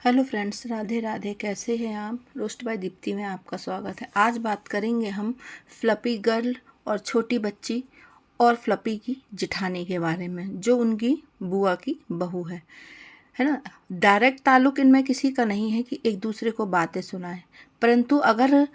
Hello friends, Radhe Radhe. कैसे हैं आप? रोस्ट बाय दीप्ति में आपका स्वागत है। आज बात करेंगे हम फ्लपी गर्ल और छोटी बच्ची और फ्लपी की जिठानी के बारे में, जो उनकी बुआ की बहू है ना। डायरेक्ट ताल्लुक इनमें किसी का नहीं है कि एक दूसरे को बातें सुनाएं, परंतु अगर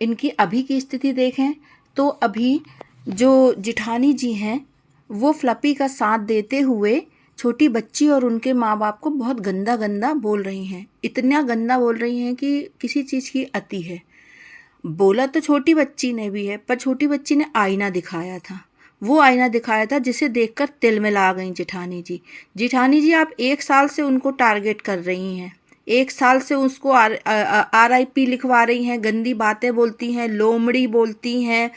इनकी अभी की स्थिति देखें तो अभी जो जिठानी जी हैं वो फ्लपी का साथ देते हुए छोटी बच्ची और उनके माँ बाप को बहुत गंदा गंदा बोल रही हैं। इतना गंदा बोल रही हैं कि किसी चीज़ की अति है। बोला तो छोटी बच्ची ने भी है, पर छोटी बच्ची ने आईना दिखाया था। वो आईना दिखाया था जिसे देखकर तिल में ला गई जिठानी जी। जिठानी जी, आप 1 साल से उनको टारगेट कर रही हैं। 1 साल से उसको RIP लिखवा रही हैं, गंदी बातें बोलती हैं, लोमड़ी बोलती हैं,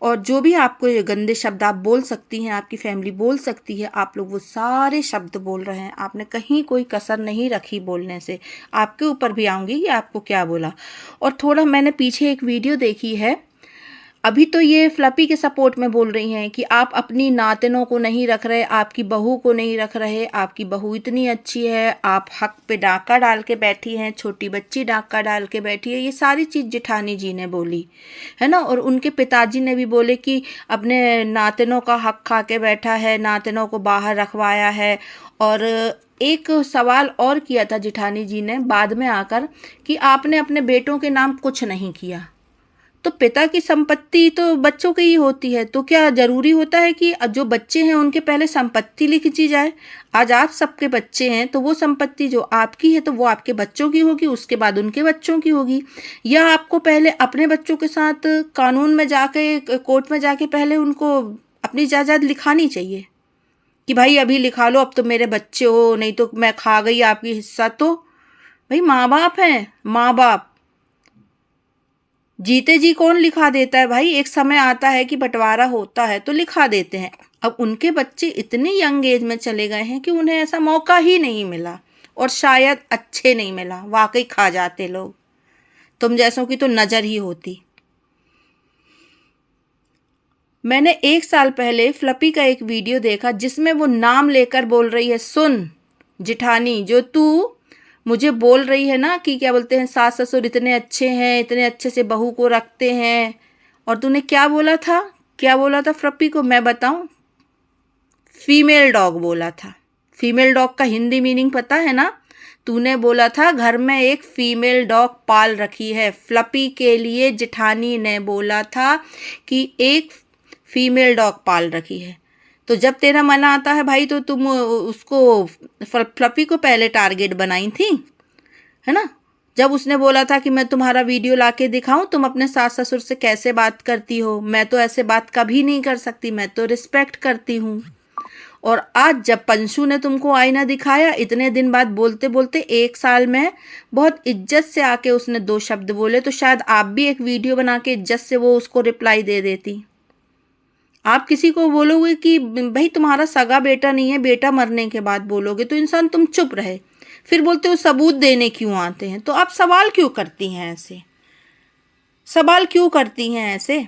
और जो भी आपको ये गंदे शब्द आप बोल सकती हैं, आपकी फैमिली बोल सकती है, आप लोग वो सारे शब्द बोल रहे हैं। आपने कहीं कोई कसर नहीं रखी बोलने से। आपके ऊपर भी आऊँगी कि आपको क्या बोला। और थोड़ा मैंने पीछे एक वीडियो देखी है, अभी तो ये फ्लपी के सपोर्ट में बोल रही हैं कि आप अपनी नातिनों को नहीं रख रहे, आपकी बहू को नहीं रख रहे, आपकी बहू इतनी अच्छी है, आप हक पे डाका डाल के बैठी हैं, छोटी बच्ची डाका डाल के बैठी है। ये सारी चीज़ जिठानी जी ने बोली है ना। और उनके पिताजी ने भी बोले कि अपने नातिनों का हक खा के बैठा है, नातिनों को बाहर रखवाया है। और एक सवाल और किया था जिठानी जी ने बाद में आकर कि आपने अपने बेटों के नाम कुछ नहीं किया। तो पिता की संपत्ति तो बच्चों की ही होती है, तो क्या जरूरी होता है कि जो बच्चे हैं उनके पहले संपत्ति लिखी जाए? आज आप सबके बच्चे हैं तो वो संपत्ति जो आपकी है तो वो आपके बच्चों की होगी, उसके बाद उनके बच्चों की होगी। या आपको पहले अपने बच्चों के साथ कानून में जाके, कोर्ट में जाके पहले उनको अपनी जायदाद लिखानी चाहिए कि भाई अभी लिखा लो, अब तो मेरे बच्चे हो, नहीं तो मैं खा गई आपकी हिस्सा। तो भाई माँ बाप हैं, माँ बाप जीते जी कौन लिखा देता है भाई? एक समय आता है कि बंटवारा होता है तो लिखा देते हैं। अब उनके बच्चे इतने यंग एज में चले गए हैं कि उन्हें ऐसा मौका ही नहीं मिला, और शायद अच्छे नहीं मिला। वाकई खा जाते लोग, तुम जैसों की तो नजर ही होती। मैंने 1 साल पहले फ्लपी का एक वीडियो देखा जिसमें वो नाम लेकर बोल रही है, सुन जिठानी, जो तू मुझे बोल रही है ना कि क्या बोलते हैं, सास ससुर इतने अच्छे हैं, इतने अच्छे से बहू को रखते हैं, और तूने क्या बोला था? क्या बोला था फ्लपी को? मैं बताऊं? फीमेल डॉग बोला था। फीमेल डॉग का हिंदी मीनिंग पता है ना? तूने बोला था घर में एक फीमेल डॉग पाल रखी है। फ्लपी के लिए जिठानी ने बोला था कि एक फीमेल डॉग पाल रखी है। तो जब तेरा मन आता है भाई तो तुम उसको, फ्लपी को पहले टारगेट बनाई थी, है ना। जब उसने बोला था कि मैं तुम्हारा वीडियो लाके दिखाऊं, तुम अपने सास ससुर से कैसे बात करती हो, मैं तो ऐसे बात कभी नहीं कर सकती, मैं तो रिस्पेक्ट करती हूँ। और आज जब पंशु ने तुमको आईना दिखाया, इतने दिन बाद, बोलते बोलते 1 साल में बहुत इज्जत से आके उसने 2 शब्द बोले, तो शायद आप भी एक वीडियो बना के इज्जत से वो उसको रिप्लाई दे देती। आप किसी को बोलोगे कि भाई तुम्हारा सगा बेटा नहीं है, बेटा मरने के बाद बोलोगे तो इंसान तुम चुप रहे। फिर बोलते हो सबूत देने क्यों आते हैं? तो आप सवाल क्यों करती हैं ऐसे? सवाल क्यों करती हैं ऐसे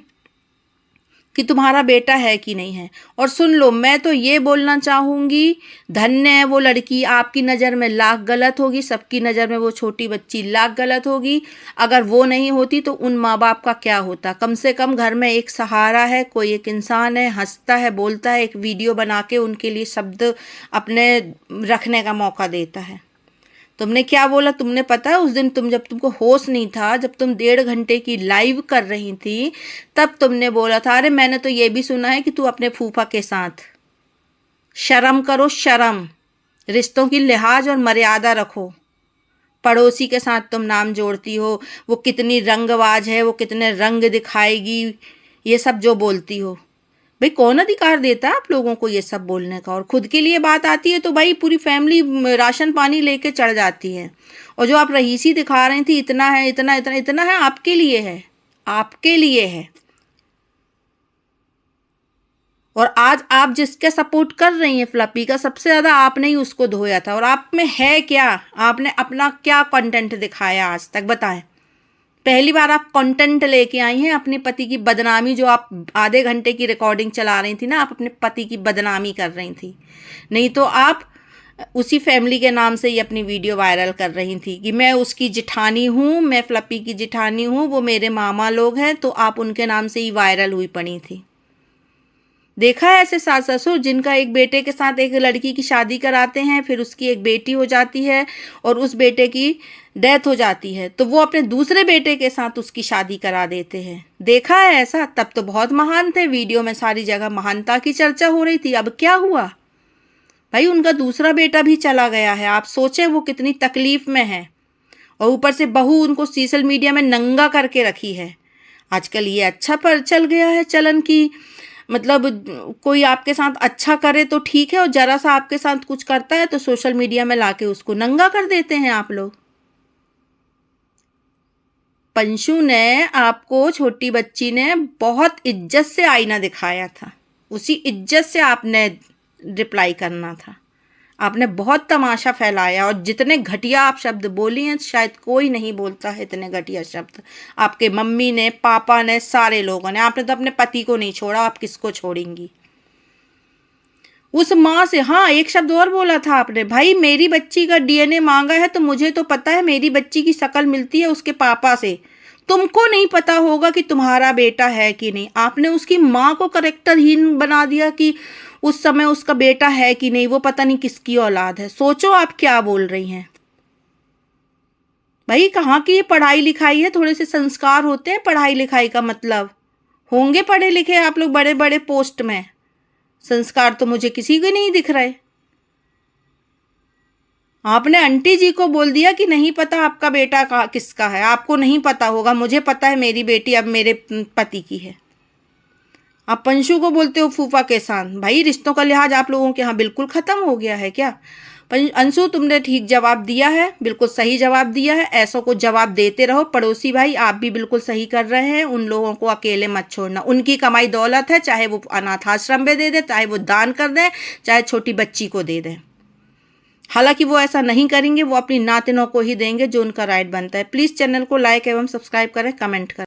कि तुम्हारा बेटा है कि नहीं है? और सुन लो, मैं तो ये बोलना चाहूँगी, धन्य है वो लड़की। आपकी नज़र में लाख गलत होगी, सबकी नज़र में वो छोटी बच्ची लाख गलत होगी। अगर वो नहीं होती तो उन माँ बाप का क्या होता? कम से कम घर में एक सहारा है, कोई एक इंसान है, हंसता है, बोलता है, एक वीडियो बना के उनके लिए शब्द अपने रखने का मौका देता है। तुमने क्या बोला? तुमने पता है उस दिन जब तुमको होश नहीं था, जब तुम 1.5 घंटे की लाइव कर रही थी, तब तुमने बोला था, अरे मैंने तो ये भी सुना है कि तू अपने फूफा के साथ। शर्म करो, शर्म। रिश्तों की लिहाज और मर्यादा रखो। पड़ोसी के साथ तुम नाम जोड़ती हो, वो कितनी रंगबाज है, वो कितने रंग दिखाएगी, ये सब जो बोलती हो। भाई कौन अधिकार देता है आप लोगों को ये सब बोलने का? और खुद के लिए बात आती है तो भाई पूरी फैमिली राशन पानी लेके चढ़ जाती है। और जो आप रईसी दिखा रही थी, इतना है, इतना इतना इतना है, आपके लिए है, आपके लिए है। और आज आप जिसके सपोर्ट कर रही हैं, फ्लपी का, सबसे ज़्यादा आपने ही उसको धोया था। और आप में है क्या? आपने अपना क्या कंटेंट दिखाया आज तक? बताएं। पहली बार आप कंटेंट लेके आई हैं अपने पति की बदनामी, जो आप आधे घंटे की रिकॉर्डिंग चला रही थी ना, आप अपने पति की बदनामी कर रही थी। नहीं तो आप उसी फैमिली के नाम से ही अपनी वीडियो वायरल कर रही थी कि मैं उसकी जिठानी हूँ, मैं फ्लपी की जिठानी हूँ, वो मेरे मामा लोग हैं, तो आप उनके नाम से ही वायरल हुई पड़ी थी। देखा है ऐसे सास ससुर जिनका एक बेटे के साथ एक लड़की की शादी कराते हैं, फिर उसकी एक बेटी हो जाती है और उस बेटे की डेथ हो जाती है, तो वो अपने दूसरे बेटे के साथ उसकी शादी करा देते हैं। देखा है ऐसा? तब तो बहुत महान थे, वीडियो में सारी जगह महानता की चर्चा हो रही थी। अब क्या हुआ भाई, उनका दूसरा बेटा भी चला गया है। आप सोचे वो कितनी तकलीफ में है, और ऊपर से बहू उनको सोशल मीडिया में नंगा करके रखी है। आजकल ये अच्छा पर चल गया है चलन की, मतलब कोई आपके साथ अच्छा करे तो ठीक है, और जरा सा आपके साथ कुछ करता है तो सोशल मीडिया में लाके उसको नंगा कर देते हैं आप लोग। पंशु ने आपको, छोटी बच्ची ने बहुत इज्जत से आईना दिखाया था, उसी इज्जत से आपने रिप्लाई करना था। आपने बहुत तमाशा फैलाया, और जितने घटिया आप शब्द बोली हैं शायद कोई नहीं बोलता है इतने घटिया शब्द। आपके मम्मी ने, पापा ने, सारे लोगों ने। आपने तो अपने पति को नहीं छोड़ा, आप किसको छोड़ेंगी? उस माँ से, हाँ एक शब्द और बोला था आपने, भाई मेरी बच्ची का डीएनए मांगा है तो मुझे तो पता है मेरी बच्ची की शक्ल मिलती है उसके पापा से, तुमको नहीं पता होगा कि तुम्हारा बेटा है कि नहीं। आपने उसकी माँ को करैक्टरहीन बना दिया कि उस समय उसका बेटा है कि नहीं, वो पता नहीं किसकी औलाद है। सोचो आप क्या बोल रही हैं भाई। कहाँ की ये पढ़ाई लिखाई है? थोड़े से संस्कार होते हैं पढ़ाई लिखाई का मतलब। होंगे पढ़े लिखे आप लोग बड़े बड़े पोस्ट में, संस्कार तो मुझे किसी को नहीं दिख रहे। आपने आंटी जी को बोल दिया कि नहीं पता आपका बेटा किसका है, आपको नहीं पता होगा, मुझे पता है मेरी बेटी अब मेरे पति की है। आप पंशु को बोलते हो फूफा के साथ। भाई रिश्तों का लिहाज आप लोगों के यहाँ बिल्कुल ख़त्म हो गया है क्या? अंशु तुमने ठीक जवाब दिया है, बिल्कुल सही जवाब दिया है। ऐसों को जवाब देते रहो। पड़ोसी भाई आप भी बिल्कुल सही कर रहे हैं, उन लोगों को अकेले मत छोड़ना। उनकी कमाई दौलत है, चाहे वो अनाथ आश्रम में दे दें, चाहे वो दान कर दें, चाहे छोटी बच्ची को दे दें। हालांकि वो ऐसा नहीं करेंगे, वो अपनी नातिनों को ही देंगे जो उनका राइट बनता है। प्लीज़ चैनल को लाइक एवं सब्सक्राइब करें, कमेंट करें।